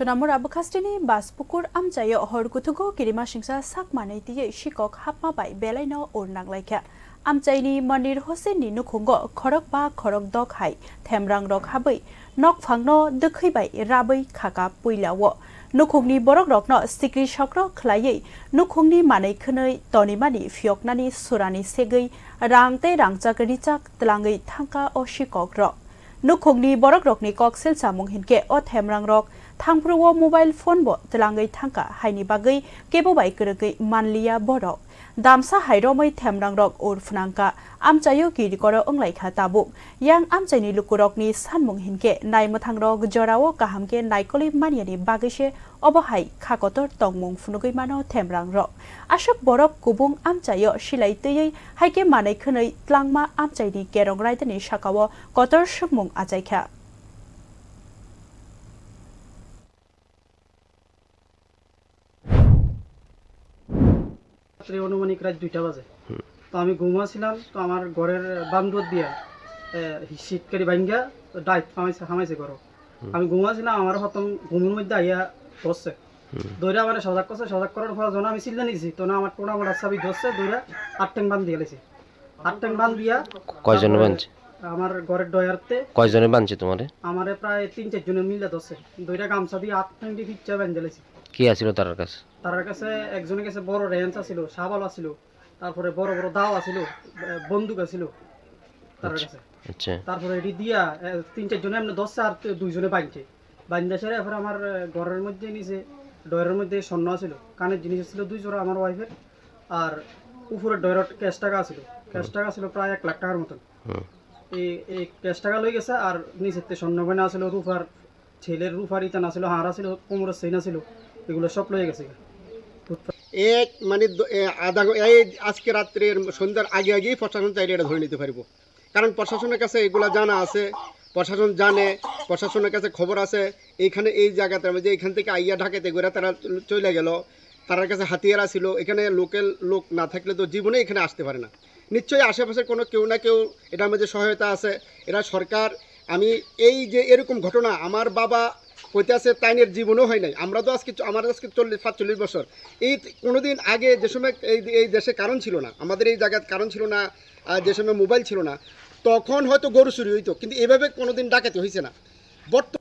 Sonamur Abukastini, Baspukur Amjayo, Horgutugo, Kirima Shingsa, Sakmanati, Shikok, Hapma by Belaino or Nanglaika. Amjaini, Manir Hoseni, Nukungo, Korok Ba, Korok Dog High, Temrang Rock Habi, Nok Fangno, Dukibai, Rabi, Kaka, Puilawo. Nukungni Borok Rock no, Sikri Shokro, Klaye, Nukungni Mane Kunui, Tony Mani, Fioknani, Surani Segi, Rangte Rangjakarichak, Tlangi, Tanka or Shikok Rock. Nukungni Borok Rock ni Coxel Samung Hinke or Temrang Rock, Tangpro mobile phone bo, Tlangi Tanka, Haini Bagay, Kebo by Kuragi, Manlia Borok. Damsa Hairomai Temrang Rock or Franka, Amchayo Kirikoro Onglaika Tabu, Yang Amchani Lukurok ni Sanmung Hinke, Naimatang Rock, Jorawo Kahamke, Naikoli Maniani Bagishe, Obohai, Kakotor Tongmung Funugimano Temrang Rock. Ashok Borok Kubung Amchayo, Shilaite, Haike Mane Kunai, Tlangma Amchani Gerong Raitani Shakawa, Kotor Shumung Ajaika. অনুমানিক রাত 2টা বাজে তো আমি ঘুমাছিলাম তো আমার ঘরের বান্দর দিয়া শীতকারি ভাঙ্গা ডাইট হামাইছে ঘর আমি ঘুমাছিলাম আমার প্রথম ঘুমের মধ্যে আইয়া বসছে দইরা আমার সজাগ করছে সজাগ করার পর যখন আমি চিল্লা নিছি তো না আমার টোনা মোড়া চাবি ধরছে দইরা 8 ট্যাং বান দিয়ে গেছে 8 ট্যাং বান দিয়া কয়জন বানছে আমার ঘরের ডয়ারতে কয়জনে বানছে তোমারে আমারে প্রায় 3-4 জনের মিলে ধরছে দইরা গামছা দিয়ে 8 ট্যাং দিয়ে ফিচ্চা বান দিয়েছে কি আছিল তার কাছে তার কাছে একজনের কাছে বড় রেঞ্চ ছিল শাবাল ছিল তারপরে বড় বড় দাও ছিল বন্দুক ছিল তার কাছে আচ্ছা তারপরে এডি দিয়া 3-4 জনে এমনি 10 আর 2 জনে বাইনছে বাইন্দা সেরে এরপর আমার ঘরের মধ্যে নিচে ডয়ের মধ্যে স্বর্ণ ছিল কানের জিনিস ছিল 2 জোড়া আমার ওয়াইফের আর উপরে ডয়ের ক্যাশ টাকা ছিল প্রায় 1 লাখ টাকার মতন এই ক্যাশ টাকা লই গেছে আর নিচেতে স্বর্ণ গয়না ছিল রূপার ছেলের রূপার ইতানা ছিল হারা ছিল কোমরের চেইনা ছিল এগুলো সব লয়ে গেছে এক মানে এই আজকে রাত্রের সন্ধ্যার আগে আগেই প্রশাসন চাইলে এটা ধরে নিতে পারবো কারণ প্রশাসনের কাছে এগুলো জানা আছে প্রশাসন জানে প্রশাসনের কাছে খবর আছে এইখানে এই জায়গাতে যে এখান থেকে আইয়া ঢাকাতে করে তারা চলে গেল তার কাছে হাতিয়ারা ছিল এখানে লোকাল লোক না থাকলে তো জীবনে এখানে আসতে পারে না নিশ্চয়ই আশেপাশে কোনো কেউ না কেউ এটার মধ্যে সহায়তা আছে এরা সরকার আমি এই যে এরকম ঘটনা আমার বাবা হইতে আছে তাইনের জীবনও হয় নাই আমরা তো আজকে আমার আজকে 40-45 বছর এই কোনোদিন আগে যে সময় এই দেশে কারণ ছিল না আমাদের এই জায়গায় কারণ ছিল না যে সময় মোবাইল ছিল না তখন হয়তো গরু চুরি হইতো কিন্তু এভাবে কোনোদিন ডাকাতি হয়েছে না বর্তমানে